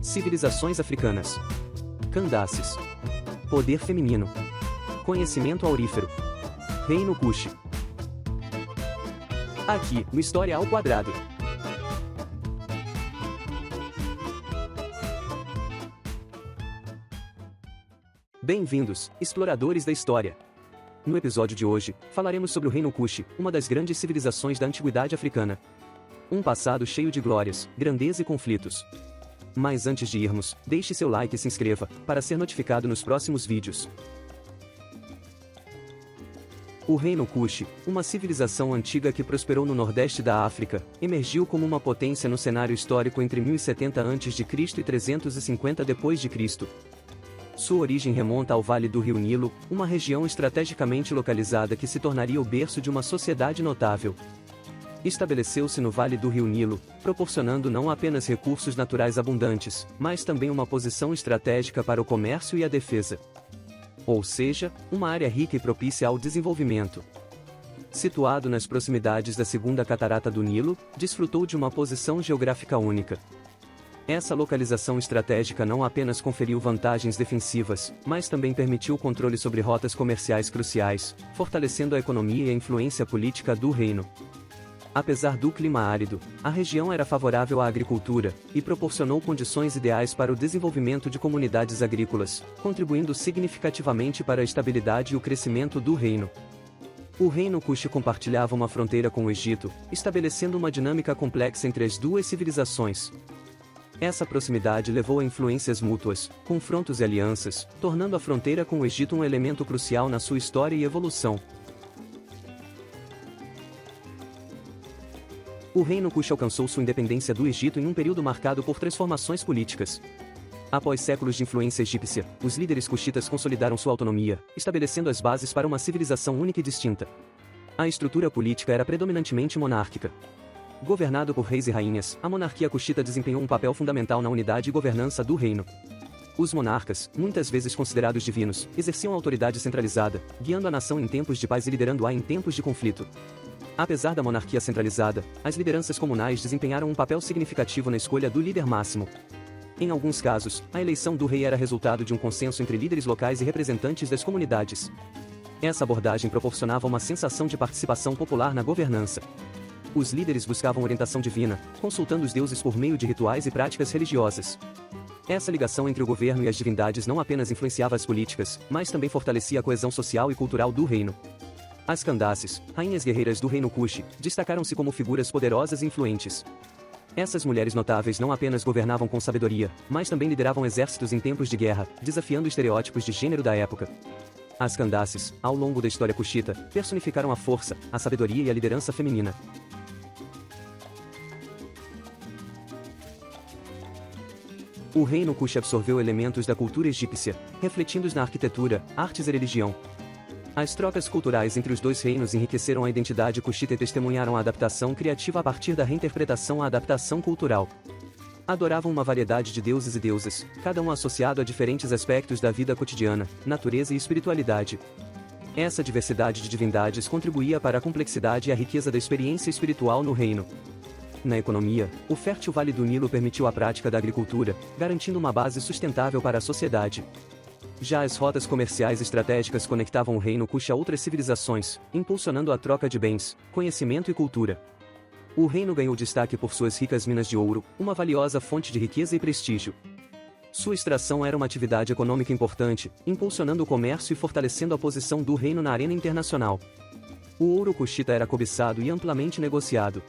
Civilizações africanas. Candaces. Poder feminino. Conhecimento aurífero. Reino Kush. Aqui, no História ao Quadrado. Bem-vindos, exploradores da história. No episódio de hoje, falaremos sobre o Reino Kush, uma das grandes civilizações da antiguidade africana. Um passado cheio de glórias, grandeza e conflitos. Mas antes de irmos, deixe seu like e se inscreva, para ser notificado nos próximos vídeos. O Reino Kush, uma civilização antiga que prosperou no nordeste da África, emergiu como uma potência no cenário histórico entre 1070 a.C. e 350 d.C. Sua origem remonta ao Vale do Rio Nilo, uma região estrategicamente localizada que se tornaria o berço de uma sociedade notável. Estabeleceu-se no Vale do Rio Nilo, proporcionando não apenas recursos naturais abundantes, mas também uma posição estratégica para o comércio e a defesa. Ou seja, uma área rica e propícia ao desenvolvimento. Situado nas proximidades da segunda catarata do Nilo, desfrutou de uma posição geográfica única. Essa localização estratégica não apenas conferiu vantagens defensivas, mas também permitiu controle sobre rotas comerciais cruciais, fortalecendo a economia e a influência política do reino. Apesar do clima árido, a região era favorável à agricultura, e proporcionou condições ideais para o desenvolvimento de comunidades agrícolas, contribuindo significativamente para a estabilidade e o crescimento do reino. O Reino Kush compartilhava uma fronteira com o Egito, estabelecendo uma dinâmica complexa entre as duas civilizações. Essa proximidade levou a influências mútuas, confrontos e alianças, tornando a fronteira com o Egito um elemento crucial na sua história e evolução. O Reino Kush alcançou sua independência do Egito em um período marcado por transformações políticas. Após séculos de influência egípcia, os líderes cuxitas consolidaram sua autonomia, estabelecendo as bases para uma civilização única e distinta. A estrutura política era predominantemente monárquica. Governado por reis e rainhas, a monarquia cuxita desempenhou um papel fundamental na unidade e governança do reino. Os monarcas, muitas vezes considerados divinos, exerciam autoridade centralizada, guiando a nação em tempos de paz e liderando-a em tempos de conflito. Apesar da monarquia centralizada, as lideranças comunais desempenharam um papel significativo na escolha do líder máximo. Em alguns casos, a eleição do rei era resultado de um consenso entre líderes locais e representantes das comunidades. Essa abordagem proporcionava uma sensação de participação popular na governança. Os líderes buscavam orientação divina, consultando os deuses por meio de rituais e práticas religiosas. Essa ligação entre o governo e as divindades não apenas influenciava as políticas, mas também fortalecia a coesão social e cultural do reino. As Candaces, rainhas guerreiras do Reino Kush, destacaram-se como figuras poderosas e influentes. Essas mulheres notáveis não apenas governavam com sabedoria, mas também lideravam exércitos em tempos de guerra, desafiando estereótipos de gênero da época. As Candaces, ao longo da história cuxita, personificaram a força, a sabedoria e a liderança feminina. O Reino Kush absorveu elementos da cultura egípcia, refletindo-os na arquitetura, artes e religião. As trocas culturais entre os dois reinos enriqueceram a identidade cuxita e testemunharam a adaptação criativa a partir da reinterpretação à adaptação cultural. Adoravam uma variedade de deuses e deusas, cada um associado a diferentes aspectos da vida cotidiana, natureza e espiritualidade. Essa diversidade de divindades contribuía para a complexidade e a riqueza da experiência espiritual no reino. Na economia, o fértil Vale do Nilo permitiu a prática da agricultura, garantindo uma base sustentável para a sociedade. Já as rotas comerciais estratégicas conectavam o Reino Kush a outras civilizações, impulsionando a troca de bens, conhecimento e cultura. O reino ganhou destaque por suas ricas minas de ouro, uma valiosa fonte de riqueza e prestígio. Sua extração era uma atividade econômica importante, impulsionando o comércio e fortalecendo a posição do reino na arena internacional. O ouro cuxita era cobiçado e amplamente negociado.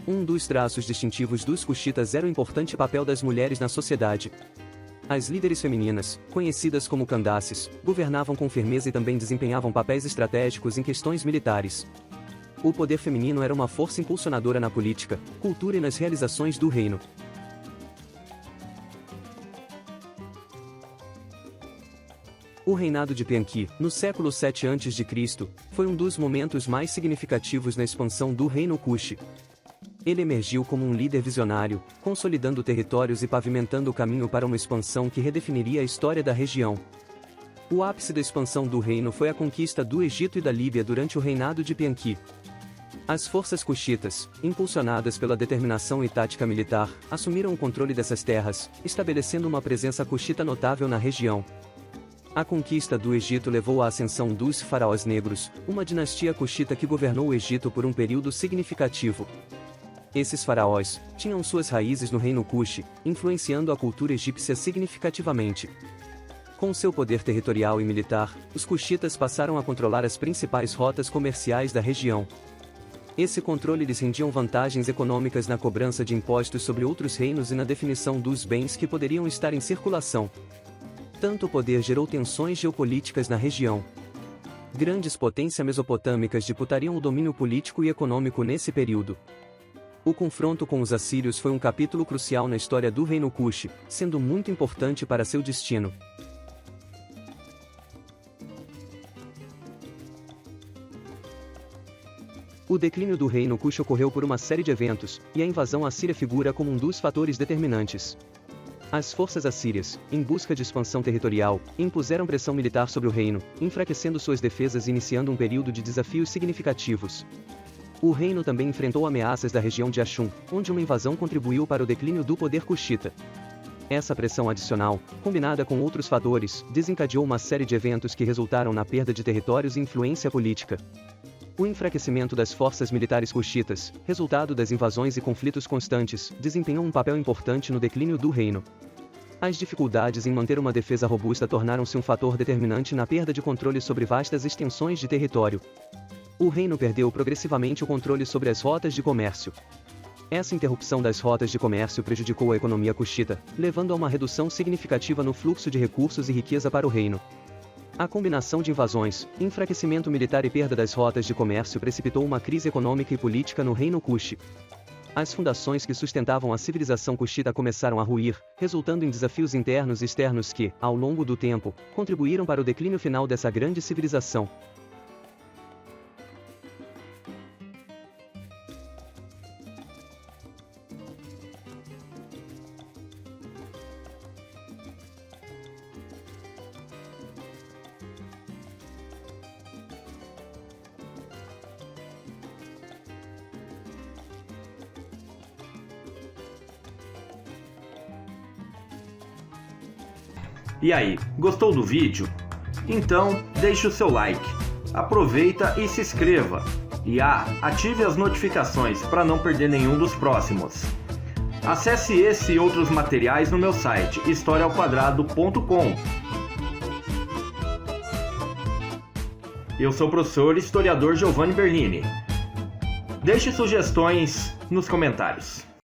Um dos traços distintivos dos cuxitas era o importante papel das mulheres na sociedade. As líderes femininas, conhecidas como Candaces, governavam com firmeza e também desempenhavam papéis estratégicos em questões militares. O poder feminino era uma força impulsionadora na política, cultura e nas realizações do reino. O reinado de Pianqui, no século 7 a.C., foi um dos momentos mais significativos na expansão do Reino Kush. Ele emergiu como um líder visionário, consolidando territórios e pavimentando o caminho para uma expansão que redefiniria a história da região. O ápice da expansão do reino foi a conquista do Egito e da Líbia durante o reinado de Pianqui. As forças cuxitas, impulsionadas pela determinação e tática militar, assumiram o controle dessas terras, estabelecendo uma presença cuxita notável na região. A conquista do Egito levou à ascensão dos faraós negros, uma dinastia cuxita que governou o Egito por um período significativo. Esses faraós tinham suas raízes no reino Cuxi, influenciando a cultura egípcia significativamente. Com seu poder territorial e militar, os cuxitas passaram a controlar as principais rotas comerciais da região. Esse controle lhes rendia vantagens econômicas na cobrança de impostos sobre outros reinos e na definição dos bens que poderiam estar em circulação. Tanto poder gerou tensões geopolíticas na região. Grandes potências mesopotâmicas disputariam o domínio político e econômico nesse período. O confronto com os assírios foi um capítulo crucial na história do reino Cuxi, sendo muito importante para seu destino. O declínio do reino Cuxi ocorreu por uma série de eventos, e a invasão assíria figura como um dos fatores determinantes. As forças assírias, em busca de expansão territorial, impuseram pressão militar sobre o reino, enfraquecendo suas defesas e iniciando um período de desafios significativos. O reino também enfrentou ameaças da região de Ashum, onde uma invasão contribuiu para o declínio do poder cuxita. Essa pressão adicional, combinada com outros fatores, desencadeou uma série de eventos que resultaram na perda de territórios e influência política. O enfraquecimento das forças militares cuxitas, resultado das invasões e conflitos constantes, desempenhou um papel importante no declínio do reino. As dificuldades em manter uma defesa robusta tornaram-se um fator determinante na perda de controle sobre vastas extensões de território. O reino perdeu progressivamente o controle sobre as rotas de comércio. Essa interrupção das rotas de comércio prejudicou a economia cuxita, levando a uma redução significativa no fluxo de recursos e riqueza para o reino. A combinação de invasões, enfraquecimento militar e perda das rotas de comércio precipitou uma crise econômica e política no reino Cuxi. As fundações que sustentavam a civilização cuxita começaram a ruir, resultando em desafios internos e externos que, ao longo do tempo, contribuíram para o declínio final dessa grande civilização. E aí, gostou do vídeo? Então, deixe o seu like, aproveita e se inscreva. E ative as notificações para não perder nenhum dos próximos. Acesse esse e outros materiais no meu site, historiaaoquadrado.com. Eu sou o professor historiador Giovanni Bernini. Deixe sugestões nos comentários.